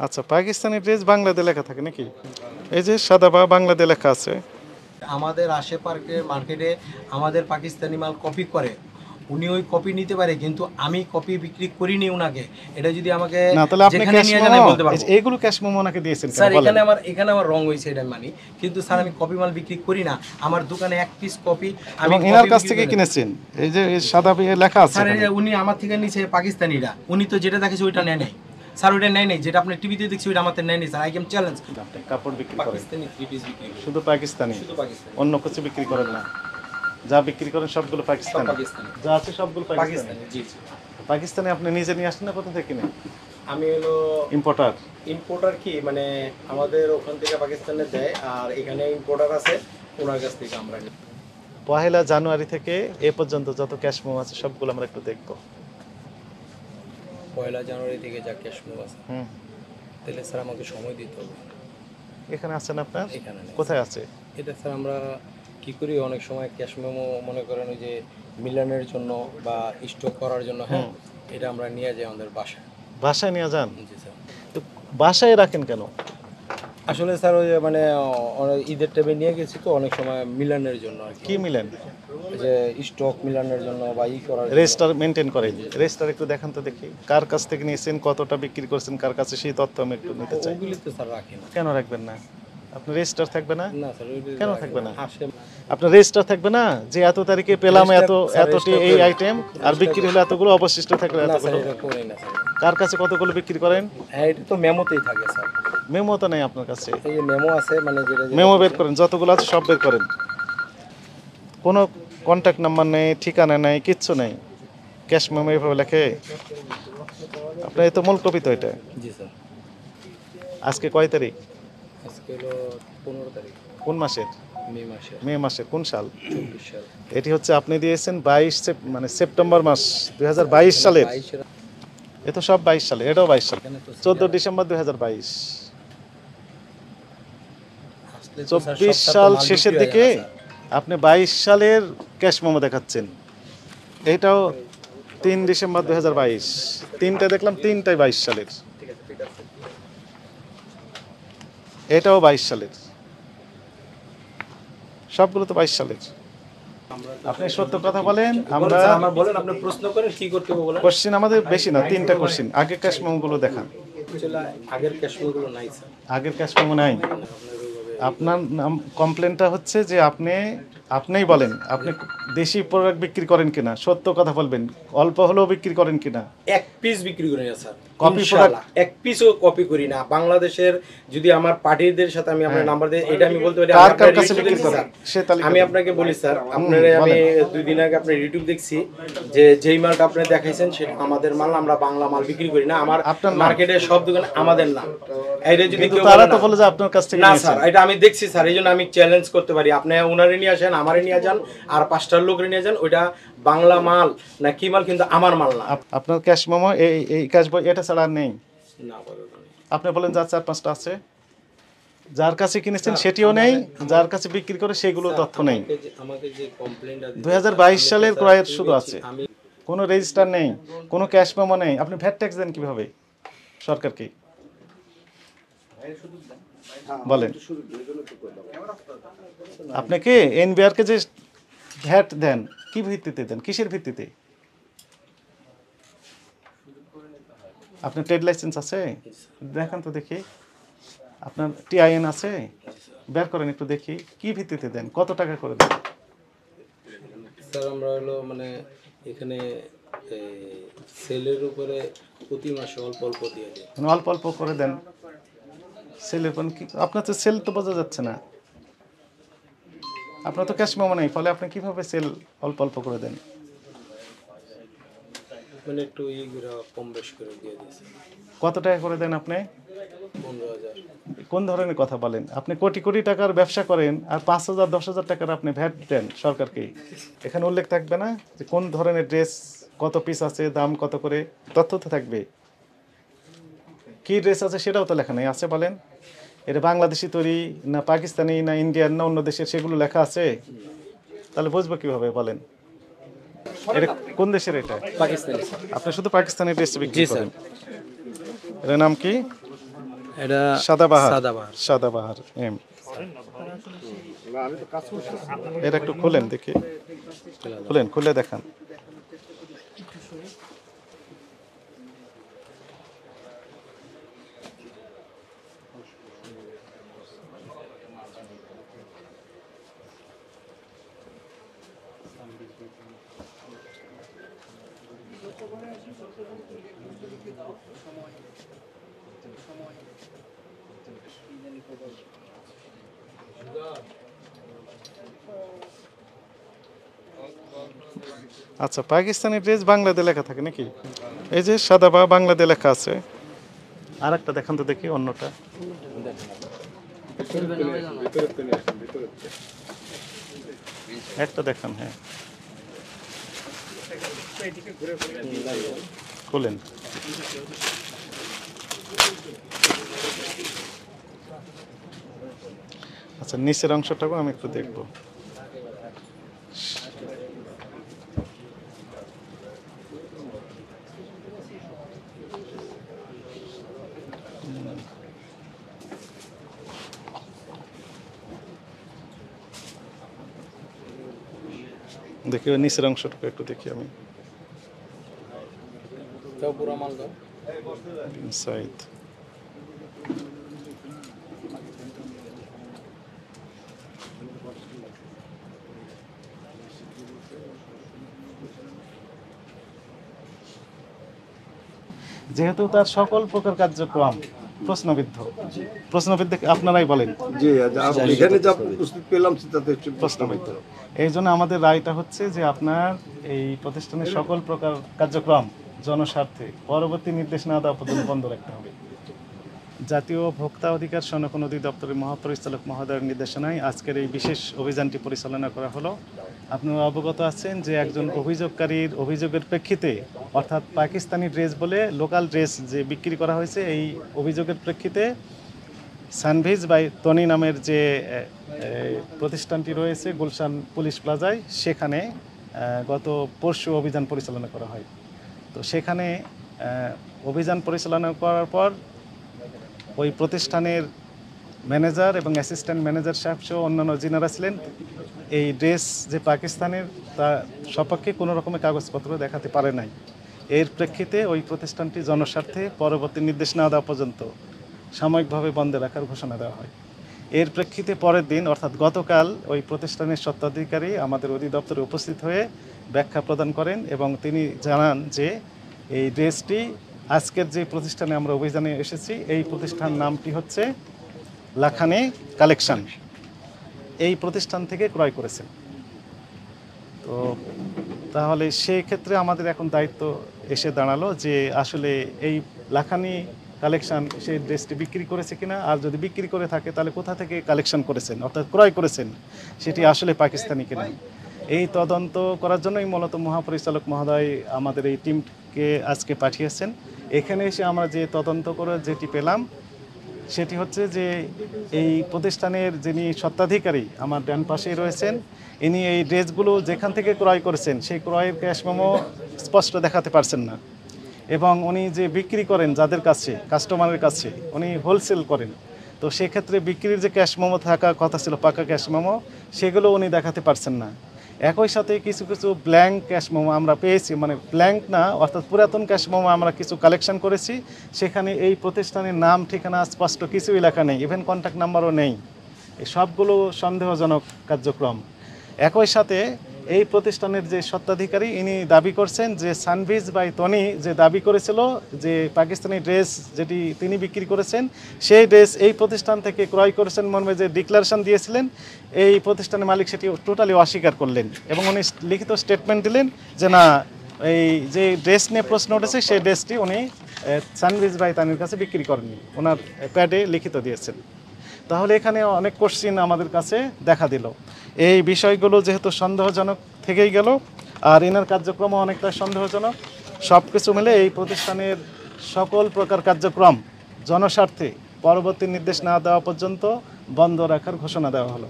আচ্ছা, পাকিস্তানি ড্রেস বাংলাতে লেখা থাকে নাকি? এই যে সাদা বা বাংলাতে লেখা আছে। আমাদের আশেপাশের মার্কেটে আমাদের পাকিস্তানি মাল কপি করে, উনি ওই কপি নিতে পারে, কিন্তু আমি কপি বিক্রি করিনি উনাকে। এটা যদি আমাকে না, তাহলে আপনি যেখানে ক্যাশ নিয়ে যান মেমো, আমি বলতে পারবো। এইগুলো ক্যাশ মেমো ওনাকে দিয়েছেন কেন স্যার বলেন? এখানে আমার রং হয়েছে, এটা মানি, কিন্তু স্যার আমি কপি মাল বিক্রি করি না। আমার দোকানে এক পিস কপি আমি এবং এনার কপি কাছ বিক্রি থেকে করি না। কিনেছেন, এই যে এই সাদা লেখা আছে স্যার এখানে। উনি আমার থেকে নিচে পাকিস্তানিরা, উনি তো যেটা দেখেছে ওইটা নেয় নাই স্যার, ওইটা নেয় নাই, যেটা আপনি টিভিতে দেখছি ওইটা আমাদের নেয় নাই স্যার। I can challenge. আপনি কাপড় বিক্রি করেন পাকিস্তানি থ্রি পিস বিক্রি করি, শুধু পাকিস্তানি, শুধু পাকিস্তানি, অন্য কিছু বিক্রি করেন না? যা বিক্রি করেন সবগুলো সব পাকিস্তানি, পাকিস্তানি, যা আছে সবগুলো পাকিস্তানি। পাকিস্তানি, জি জি। পাকিস্তানি আপনি নিজে নিয়ে আসেন না কোথা থেকে কিনে? আমি হলো ইম্পোর্টার। ইম্পোর্টার, কি মানে আমাদের ওখান থেকে পাকিস্তানে দেয়, আর এখানে ইম্পোর্টার আছে, ওনার কাছ থেকে আমরা নিই। 1 জানুয়ারি থেকে এ পর্যন্ত যত ক্যাশ মেমো আছে সবগুলো আমরা একটু দেখবো। 1 জানুয়ারি থেকে যা ক্যাশ মেমো আছে, হুম, তাহলে স্যার আমাকে সময় দিতে হবে। এখানে আছেন আপনার? এখানে নেই কোথায় আছে? এটা স্যার আমরা কি করি, অনেক সময় ক্যাশ মেমো মনে করেন ওই যে মিলানের জন্য বা স্টক করার জন্য, হ্যাঁ, এটা আমরা নিয়ে যাই আমাদের বাসায়। বাসায় নিয়ে যান? জি স্যার। তো বাসায় রাখেন কেন? আসলে স্যার ওই যে মানে ঈদের টাইমে নিয়ে গেছি তো, অনেক সময় মিলানের জন্য আর কি মিলেন? যে স্টক মিলানের জন্য বা করার জন্য। রেজিস্টার মেনটেন করেন? রেজিস্টার একটু দেখান তো দেখি, কার কাছ থেকে নিয়েছেন, কতটা বিক্রি করছেন, কার কাছে, সেই তথ্য আমি একটু নিতে চাই। ওগুলি তো স্যার রাখি না। কেন রাখবেন না? আপনার রেজিস্টার থাকবে না? না স্যার, ওইগুলি কেন রাখি থাকবে না? আসে। আপনার রেজিস্টার থাকবে না যে এত তারিখে পেলাম এত স্যার, এতটি register এই করি। আইটেম, আর বিক্রি হলো এতগুলো, অবশিষ্ট থাকলে না স্যার, এতগুলো? এটা করি না স্যার। কার কাছে কতগুলো বিক্রি করেন? হ্যাঁ, এটা তো মেমোতেই থাকে স্যার। মেমো তো নেই আপনার কাছে? এই যে মেমো আছে, মানে যেটা মেমো বের করেন, যতগুলো আছে সব বের করেন। কোনো কন্ট্যাক্ট নাম্বার নেই, ঠিকানা নেই, কিচ্ছু নেই, ক্যাশ মেমো এইভাবে লেখে? আপনার এই তো মূল কপি তো এটা। জি স্যার। আজকে কয় তারিখ? আজকে হলো 15 তারিখ, কোন মাসের? মে মাসের মে মাসের কোন সাল? 24 সাল। এটি হচ্ছে আপনি দিয়েছেন 22 মানে সেপ্টেম্বর মাস 2022 সালের। 22 এ তো সব 22 সালে, এটাও 22 সাল। এখানে তো 14 ডিসেম্বর 2022। আসলে তো স্যার 24 সবটা তো সাল মাল শেষের বিক্রি হয়ে দিকে যায় না স্যার। আপনি 22 সালের ক্যাশ মেমো দেখাচ্ছেন। এটাও 3 ডিসেম্বর 2022। তিনটা দেখলাম, তিনটাই 22 সালের। এটাও 22 সালের, সবগুলো তো 22 সালের। আপনি সত্য কথা বলেন। আমরা স্যার, আমার বলেন, আপনি প্রশ্ন করেন, কি করতে হবে বলেন। কোশ্চিন আমাদের বেশি না, 3টা কোশ্চিন। আগে ক্যাশ মেমো গুলো দেখান। আসলে আগের ক্যাশগুলো নাই স্যার। আগের ক্যাশ মেমো নাই। আপনার নাম কমপ্লেনটা হচ্ছে যে আপনিই বলেন আপনি দেশি প্রোডাক্ট বিক্রি করেন কিনা, সত্য কথা বলবেন। অল্প হলেও বিক্রি করেন কিনা? এক পিস বিক্রি করি না স্যার, Copy ইনশাআল্লাহ এক পিসও কপি করি না। বাংলাদেশের যদি আমার পার্টিদের সাথে আমি আপনার নাম্বার দিই, এটা আমি বলতে পারি। কার আমি কার আপনার কাছে YouTube বিক্রি দেখছি করেন স্যার। সে তালিকা আমি দিন। আপনাকে বলি স্যার, আপনারা আমি 2 দিন আগে আপনার ইউটিউব দেখছি, যে যেই মালটা আপনি দেখাইছেন সেটা আমাদের মাল, আমরা বাংলা মাল বিক্রি করি না। আমার আপনার নাম? মার্কেটের সব দোকানে আমাদের না। এটা যদি কিন্তু কেউ তারা বলে তো না, বলে যে আপনার কাছ থেকে না নিয়েছেন। স্যার, এটা আমি দেখছি স্যার, এই জন্য আমি চ্যালেঞ্জ করতে পারি। আপনি ওনারে নিয়ে আসেন, আমারে নিয়ে যান, আর 5টার লোকরে নিয়ে যান, ওইটা বাংলা মাল না কি মাল, কিন্তু আমার মাল না। আপনার ক্যাশ মেমো এই ক্যাশ বই এটা ছাড়া আর নেই? না বলেন। আপনি বলেন যার 4-5টা আছে, যার কাছে কিনেছেন সেটিও নেই, যার কাছে বিক্রি করে সেগুলো তথ্য নেই। আমাকে যে কমপ্লেইনটা 2022 সালের ক্রয়ের শুধু আছে, কোনো রেজিস্টার নেই, কোনো ক্যাশ মেমো নেই। আপনি ভ্যাট ট্যাক্স দেন কিভাবে সরকারকে বলেন? আপনাকে এনবিআরকে যে ভ্যাট দেন, কি ভিত্তিতে দেন, কিসের ভিত্তিতে? আপনার ট্রেড লাইসেন্স আছে? দেখান তো দেখি। আপনার টিআইএন আছে? বের করেন একটু দেখি, কি ভিত্তিতে দেন, কত টাকা করে দেন? স্যার আমরা হলো মানে এখানে সেলের উপরে প্রতি মাসে অল্প অল্প দিয়ে দিই। মানে অল্প অল্প করে দেন সেলের কোন কি? আপনার তো সেল তো বোঝা যাচ্ছে না, আপনার তো ক্যাশ মেমো নেই, ফলে আপনি কিভাবে সেল অল্প অল্প করে দেন? মানে একটু ইগুলো কম বেশ করে দিয়ে দিয়েছে। কত টাকা করে দেন আপনি? 15,000। কোন ধরনের কথা বলেন? আপনি কোটি কোটি টাকার ব্যবসা করেন আর 5,000-10,000 টাকার আপনি ভ্যাট দেন সরকারকে। এখানে উল্লেখ থাকবে না যে কোন ধরনের ড্রেস, কত পিস আছে, দাম কত করে? তথ্য তো থাকবে। কি ড্রেস আছে সেটাও তো লেখা নেই, আছে বলেন? এটা বাংলাদেশি তৈরি না পাকিস্তানি না ইন্ডিয়ান না অন্য দেশের, সেগুলো লেখা আছে? তাহলে বুঝবো কিভাবে বলেন? এটা কোন দেশের? এটা পাকিস্তানি। আপনি শুধু পাকিস্তানি ড্রেস বিক্রি জি স্যার। করেন? এর নাম কি? এটা সাদাবাহার সাদাবাহার। সাদাবাহার এম। এটা একটু খুলেন দেখি, খুলেন, খুলে দেখান। আচ্ছা, পাকিস্তানি ড্রেস বাংলাতে লেখা থাকে নাকি? এই যে সাদাবা বাংলাতে লেখা আছে। আর একটা দেখান তো দেখি, অন্যটা। একটা দেখান, হ্যাঁ খুলেন। আচ্ছা, নিচের অংশটাও আমি একটু দেখবো। দেখি ওই নিচের অংশটুকু একটু দেখি আমি। সাইদ যেহেতু তার সকল প্রকার কার্যক্রম প্রশ্নবিদ্ধ, আপনারাই বলেন জি, এখানে যা প্রস্তুত পেলাম তাতে প্রশ্নবিদ্ধ। এই জন্য আমাদের রায়টা হচ্ছে যে আপনার এই প্রতিষ্ঠানের সকল প্রকার কার্যক্রম জনস্বার্থে পরবর্তী নির্দেশ না দেওয়া পর্যন্ত বন্ধ রাখতে হবে। জাতীয় ভোক্তা অধিকার সনদ অধিদপ্তরের মহাপরিচালক মহোদয়ের নির্দেশনায় আজকের এই বিশেষ অভিযানটি পরিচালনা করা হলো। আপনারা অবগত আছেন যে একজন অভিযোগকারীর অভিযোগের প্রেক্ষিতে, অর্থাৎ পাকিস্তানি ড্রেস বলে লোকাল ড্রেস যে বিক্রি করা হয়েছে, এই অভিযোগের প্রেক্ষিতে সানভিজ বাই তনি নামের যে প্রতিষ্ঠানটি রয়েছে গুলশান পুলিশ প্লাজায়, সেখানে গত পরশু অভিযান পরিচালনা করা হয়। তো সেখানে অভিযান পরিচালনা করার পর ওই প্রতিষ্ঠানের ম্যানেজার এবং অ্যাসিস্ট্যান্ট ম্যানেজার সাহেব সহ অন্যান্য যিনারা ছিলেন, এই ড্রেস যে পাকিস্তানের তা সপক্ষে কোনো রকমের কাগজপত্র দেখাতে পারে নাই। এর প্রেক্ষিতে ওই প্রতিষ্ঠানটি জনস্বার্থে পরবর্তী নির্দেশ না দেওয়া পর্যন্ত সাময়িকভাবে বন্ধ রাখার ঘোষণা দেওয়া হয়। এর প্রেক্ষিতে পরের দিন অর্থাৎ গতকাল ওই প্রতিষ্ঠানের স্বত্বাধিকারী আমাদের অধিদপ্তরে উপস্থিত হয়ে ব্যাখ্যা প্রদান করেন এবং তিনি জানান যে এই ড্রেসটি আজকের যে প্রতিষ্ঠানে আমরা অভিযানে এসেছি, এই প্রতিষ্ঠান নামটি হচ্ছে লাখানি কালেকশন, এই প্রতিষ্ঠান থেকে ক্রয় করেছেন। তো তাহলে সেই ক্ষেত্রে আমাদের এখন দায়িত্ব এসে দাঁড়ালো যে আসলে এই লাখানি কালেকশন সেই ড্রেসটি বিক্রি করেছে কিনা, আর যদি বিক্রি করে থাকে তাহলে কোথা থেকে কালেকশন করেছেন অর্থাৎ ক্রয় করেছেন, সেটি আসলে পাকিস্তানি কিনা। এই তদন্ত করার জন্যই মূলত মহাপরিচালক মহোদয় আমাদের এই টিমকে আজকে পাঠিয়েছেন। এখানে এসে আমরা যে তদন্ত করে যেটি পেলাম সেটি হচ্ছে যে এই প্রতিষ্ঠানের যিনি স্বত্বাধিকারী আমার ডান পাশেই রয়েছেন, ইনি এই ড্রেসগুলো যেখান থেকে ক্রয় করেছেন সেই ক্রয়ের ক্যাশ মেমো স্পষ্ট দেখাতে পারছেন না, এবং উনি যে বিক্রি করেন যাদের কাছে, কাস্টমারের কাছে উনি হোলসেল করেন, তো সেক্ষেত্রে বিক্রির যে ক্যাশ মেমো থাকা কথা ছিল পাকা ক্যাশ মেমো, সেগুলো উনি দেখাতে পারছেন না। একই সাথে কিছু কিছু ব্ল্যাঙ্ক ক্যাশ মেমো আমরা পেয়েছি, মানে ব্ল্যাঙ্ক না অর্থাৎ পুরাতন ক্যাশ মেমো আমরা কিছু কালেকশন করেছি, সেখানে এই প্রতিষ্ঠানের নাম ঠিকানা স্পষ্ট কিছুই লেখা নেই, ইভেন কন্ট্যাক্ট নাম্বারও নেই। এই সবগুলো সন্দেহজনক কার্যক্রম। একই সাথে এই প্রতিষ্ঠানের যে স্বত্বাধিকারী ইনি দাবি করছেন যে সানভিজ বাই তনি যে দাবি করেছিল যে পাকিস্তানি ড্রেস যেটি তিনি বিক্রি করেছেন, সেই ড্রেস এই প্রতিষ্ঠান থেকে ক্রয় করেছেন মর্মে যে ডিক্লারেশন দিয়েছিলেন, এই প্রতিষ্ঠানের মালিক সেটি টোটালি অস্বীকার করলেন এবং উনি লিখিত স্টেটমেন্ট দিলেন যে না, এই যে ড্রেস নিয়ে প্রশ্ন উঠেছে সেই ড্রেসটি উনি সানভিজ বাই তানির কাছে বিক্রি করেননি, ওনার প্যাডে লিখিত দিয়েছেন। তাহলে এখানে অনেক কোশ্চিন আমাদের কাছে দেখা দিল। এই বিষয়গুলো যেহেতু সন্দেহজনক থেকেই গেল, আর এনার কার্যক্রমও অনেকটা সন্দেহজনক, সব কিছু মিলে এই প্রতিষ্ঠানের সকল প্রকার কার্যক্রম জনস্বার্থে পরবর্তী নির্দেশ না দেওয়া পর্যন্ত বন্ধ রাখার ঘোষণা দেওয়া হলো।